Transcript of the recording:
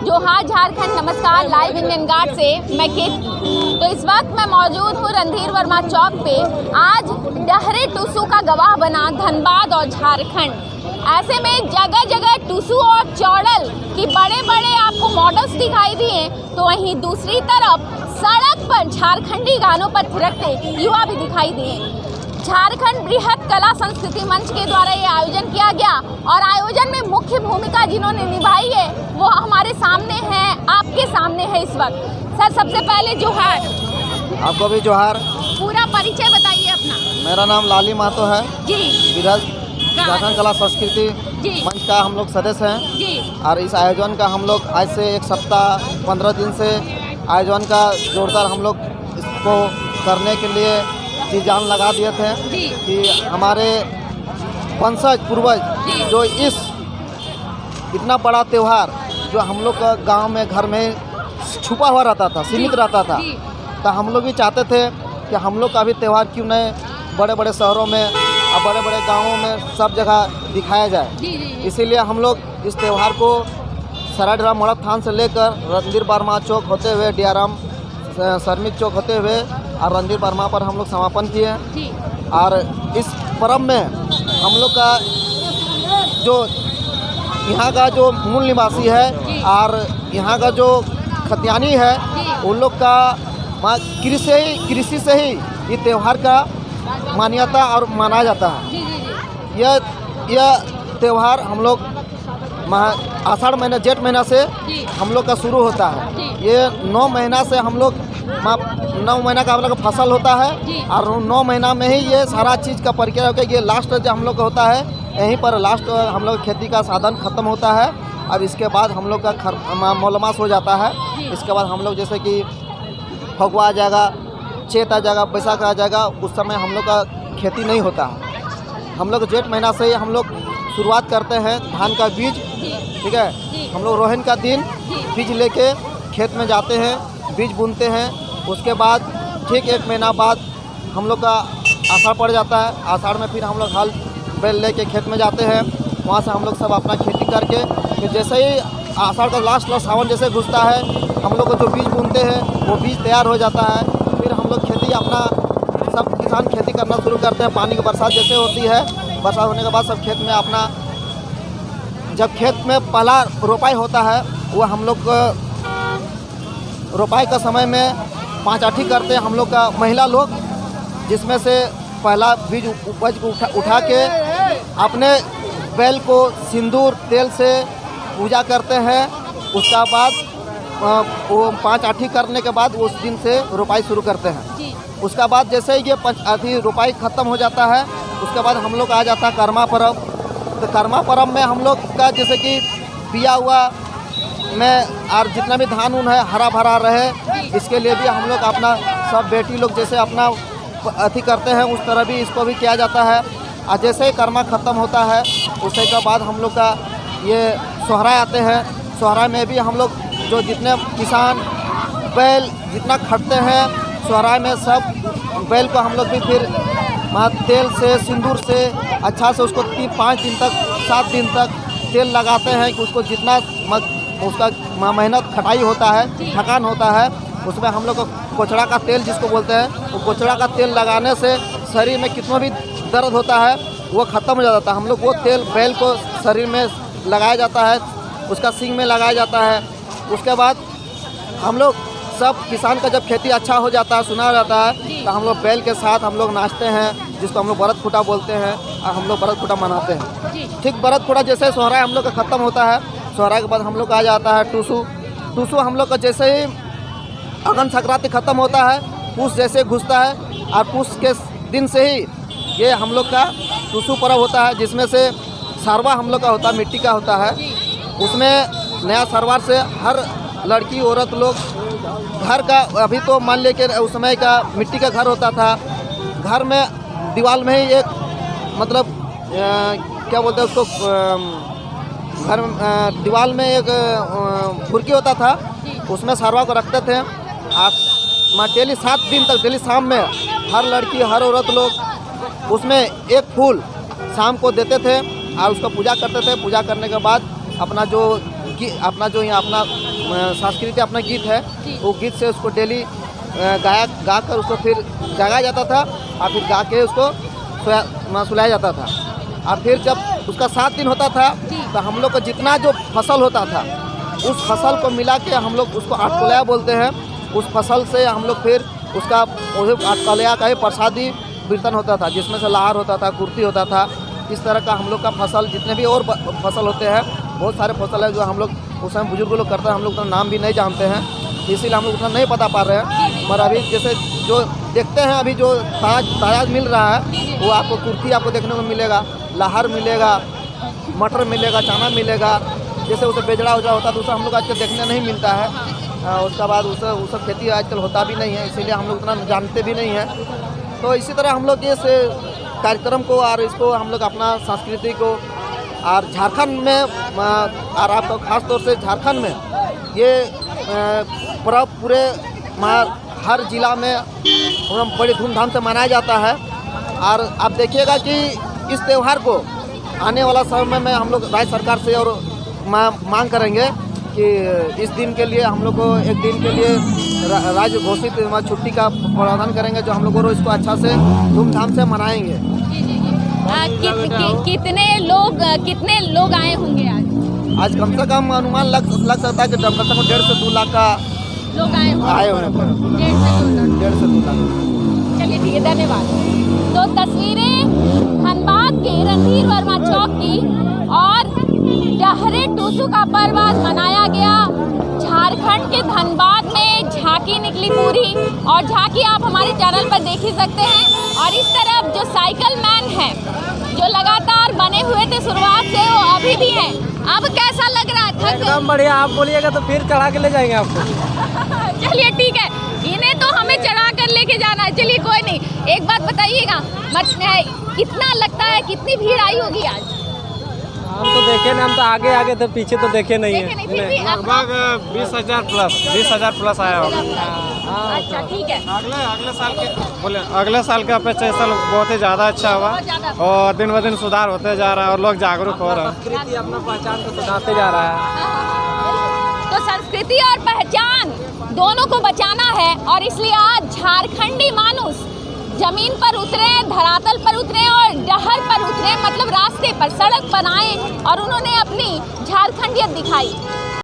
जोहार झारखंड, नमस्कार। Live Indian guard से मैं केतकी। तो इस वक्त मैं मौजूद हूँ रणधीर वर्मा चौक पे। आज डहरे टुसू का गवाह बना धनबाद और झारखंड। ऐसे में जगह जगह टुसू और चौड़ल की बड़े बड़े आपको मॉडल्स दिखाई दिए, तो वहीं दूसरी तरफ सड़क पर झारखंडी गानों पर थिरकते युवा भी दिखाई दिए। झारखंड बृहद कला संस्कृति मंच के द्वारा ये आयोजन किया गया और आयोजन में मुख्य भूमिका जिन्होंने निभाई है वो हमारे सामने हैं, आपके सामने है इस वक्त। सर, सबसे पहले जोहार। आपको भी जोहार। पूरा परिचय बताइए अपना। मेरा नाम लाली महतो है जी। बृहद झारखंड कला संस्कृति मंच का हम लोग सदस्य हैं जी। और इस आयोजन का हम लोग आज से एक सप्ताह 15 दिन से आयोजन का जोरदार हम लोग इसको करने के लिए जी जान लगा दिए थे जी। कि हमारे वंशज पूर्वज जो इस इतना बड़ा त्यौहार जो हम लोग का गांव में घर में छुपा हुआ रहता था, सीमित रहता था, तो हम लोग भी चाहते थे कि हम लोग का भी त्यौहार क्यों नहीं बड़े बड़े शहरों में और बड़े बड़े गांवों में सब जगह दिखाया जाए। इसीलिए हम लोग इस त्यौहार को सरायडरा मोड़ा थान से लेकर रणधीर वर्मा चौक होते हुए डियाराम श्रमिक चौक होते हुए और रणधीर वर्मा पर हम लोग समापन किए। और इस पर्व में हम लोग का जो यहाँ का जो मूल निवासी है और यहाँ का जो खतियानी है उन लोग का कृषि से ही ये त्यौहार का मान्यता और मनाया जाता है। यह त्यौहार हम लोग आषाढ़ महीना जेठ महीना से हम लोग का शुरू होता है। ये 9 महीना से हम लोग 9 महीना का हम लोग का फसल होता है और 9 महीना में ही ये सारा चीज़ का प्रक्रिया होकर ये लास्ट जो हम लोग का होता है, यहीं पर लास्ट हम लोग खेती का साधन ख़त्म होता है। अब इसके बाद हम लोग का मौलमास हो जाता है। इसके बाद हम लोग जैसे कि फगुआ आ जाएगा, चैत आ जाएगा, बैसाख आ जाएगा, उस समय हम लोग का खेती नहीं होता है। हम लोग जेठ महीना से हम लोग शुरुआत करते हैं धान का बीज, ठीक है। हम लोग रोहन का दिन बीज लेके खेत में जाते हैं, बीज बुनते हैं। उसके बाद ठीक 1 महीना बाद हम लोग का आषाढ़ पड़ जाता है। आषाढ़ में फिर हम लोग हल बैल लेके खेत में जाते हैं। वहाँ से हम लोग सब अपना खेती करके फिर जैसे ही आषाढ़ का लास्ट सावन जैसे घुसता है, हम लोग को जो बीज बुनते हैं वो बीज तैयार हो जाता है। फिर हम लोग खेती अपना सब किसान खेती करना शुरू करते हैं। पानी की बरसात जैसे होती है, बरसात होने के बाद सब खेत में अपना जब खेत में पहला रोपाई होता है वो हम लोग रोपाई का समय में 5 आठी करते हैं हम लोग का महिला लोग, जिसमें से पहला बीज उपज को उठा के अपने बैल को सिंदूर तेल से पूजा करते हैं। उसका बाद वो 5 आठी करने के बाद उस दिन से रोपाई शुरू करते हैं। उसका बाद जैसे ही ये रोपाई ख़त्म हो जाता है, उसके बाद हम लोग आ जाता है कर्मा पर्व। तो कर्मा पर्व में हम लोग का जैसे कि बिया हुआ में और जितना भी धान उन है हरा भरा रहे, इसके लिए भी हम लोग अपना सब बेटी लोग जैसे अपना अथी करते हैं, उस तरह भी इसको भी किया जाता है। और जैसे ही कर्मा ख़त्म होता है उसके के बाद हम लोग का ये सोहराय आते हैं। सोहराय में भी हम लोग जो जितने किसान बैल जितना खटते हैं, सोहराय में सब बैल को हम लोग भी फिर तेल से सिंदूर से अच्छा से उसको 5 दिन तक 7 दिन तक तेल लगाते हैं कि उसको जितना उसका मेहनत खटाई होता है, थकान होता है, उसमें हम लोग को कोचड़ा का तेल जिसको बोलते हैं, वो कोचड़ा का तेल लगाने से शरीर में कितना भी दर्द होता है वो ख़त्म हो जाता है। हम लोग वो तेल बैल को शरीर में लगाया जाता है, उसका सींग में लगाया जाता है। उसके बाद हम लोग सब किसान का जब खेती अच्छा हो जाता है, सुना जाता है, तो हम लोग बैल के साथ हम लोग नाचते हैं, जिसको हम लोग बरत खुटा बोलते हैं, और हम लोग बरत खुटा मनाते हैं। ठीक बरत खुटा जैसे सोहराय हम लोग का ख़त्म होता है, सोहराय के बाद हम लोग का आ जाता है टुसू। टुसू हम लोग का जैसे ही अगन संक्रांति ख़त्म होता है, पूस जैसे घुसता है, और पूस के दिन से ही ये हम लोग का टुसू पर्व होता है, जिसमें से सरवा हम लोग का होता है, मिट्टी का होता है। उसमें नया सरवार से हर लड़की औरत लोग घर का, अभी तो मान ले के उस समय का मिट्टी का घर होता था, घर में दीवार में ही एक मतलब क्या बोलते हैं उसको, घर दीवार में एक फुर्की होता था, उसमें सरवा को रखते थे। आप डेली 7 दिन तक डेली शाम में हर लड़की हर औरत लोग उसमें एक फूल शाम को देते थे और उसका पूजा करते थे। पूजा करने के बाद अपना जो यहाँ अपना सांस्कृतिक अपना गीत है, जी। वो गीत से उसको डेली गा कर उसको फिर जगाया जाता था और फिर गा के उसको सुलाया जाता था। और फिर जब उसका 7 दिन होता था जी। तो हम लोग को जितना जो फसल होता था उस फसल को मिला के हम लोग उसको आटकोलया बोलते हैं। उस फसल से हम लोग फिर उसका आटकोलया का ही प्रसादी कीर्तन होता था, जिसमें से लाहर होता था, कुर्ती होता था। इस तरह का हम लोग का फसल, जितने भी और फसल होते हैं, बहुत सारे फसल है जो हम लोग उस समय बुजुर्ग लोग करते हैं, हम लोग उतना नाम भी नहीं जानते हैं, इसीलिए हम लोग उतना नहीं बता पा रहे हैं। मगर अभी जैसे जो देखते हैं, अभी जो ताजा मिल रहा है वो आपको कुर्ती आपको देखने को मिलेगा, लाहर मिलेगा, मटर मिलेगा, चना मिलेगा। जैसे उसे बेजड़ा उजड़ा होता है तो उसे हम लोग आजकल देखने नहीं मिलता है। उसका बाद उस खेती आजकल होता भी नहीं है, इसीलिए हम लोग उतना जानते भी नहीं हैं। तो इसी तरह हम लोग इस कार्यक्रम को और इसको हम लोग अपना संस्कृति को और झारखंड में और आपको ख़ास तौर से झारखंड में ये पर्व पूरे हर जिला में बड़ी धूमधाम से मनाया जाता है। और आप देखिएगा कि इस त्यौहार को आने वाला समय में हम लोग राज्य सरकार से और मांग करेंगे कि इस दिन के लिए हम लोग को एक दिन के लिए राज्य घोषित छुट्टी का प्रावधान करेंगे, जो हम लोग और इसको अच्छा से धूमधाम से मनाएंगे। कितने लोग आए होंगे आज? कम से कम अनुमान लग सकता है कि कम से कम 1.5 से 2 लाख का लोग आए हुए हैं। 1.5 से 2 लाख। चलिए ठीक है, धन्यवाद। तो तस्वीरें धनबाद के रणधीर वर्मा चौक की और डहरे टूसू का पर्व आज मनाया गया। झारखंड के धनबाद में झांकी निकली पूरी, और झांकी आप हमारे चैनल पर देख ही सकते हैं। और इस तरफ जो साइकिल मैन है, जो लगातार बने हुए थे शुरुआत से, वो अभी भी हैं। अब कैसा लग रहा है? एकदम बढ़िया। आप बोलिएगा तो फिर चढ़ा के ले जाएंगे आपको। चलिए ठीक है, इन्हें तो हमें चढ़ा कर लेके जाना है। चलिए कोई नहीं, एक बात बताइएगा, कितना लगता है, कितनी भीड़ आई होगी आज? हम तो देखे ना, हम तो आगे आगे थे, पीछे तो देखे नहीं है। लगभग 20,000 प्लस आया होगा। अच्छा ठीक है। अगले साल के अपेक्षा इस साल बहुत ही ज़्यादा अच्छा हुआ और दिन ब दिन सुधार होते जा रहा है और लोग जागरूक हो रहे हैं। संस्कृति अपना पहचान को सुधारते जा रहा है। तो संस्कृति और पहचान दोनों को बचाना है, और इसलिए आज झारखंडी मानुस जमीन पर उतरे, धरातल पर उतरे और डहर पर उतरे, मतलब रास्ते पर, सड़क पर आए और उन्होंने अपनी झारखंडियत दिखाई।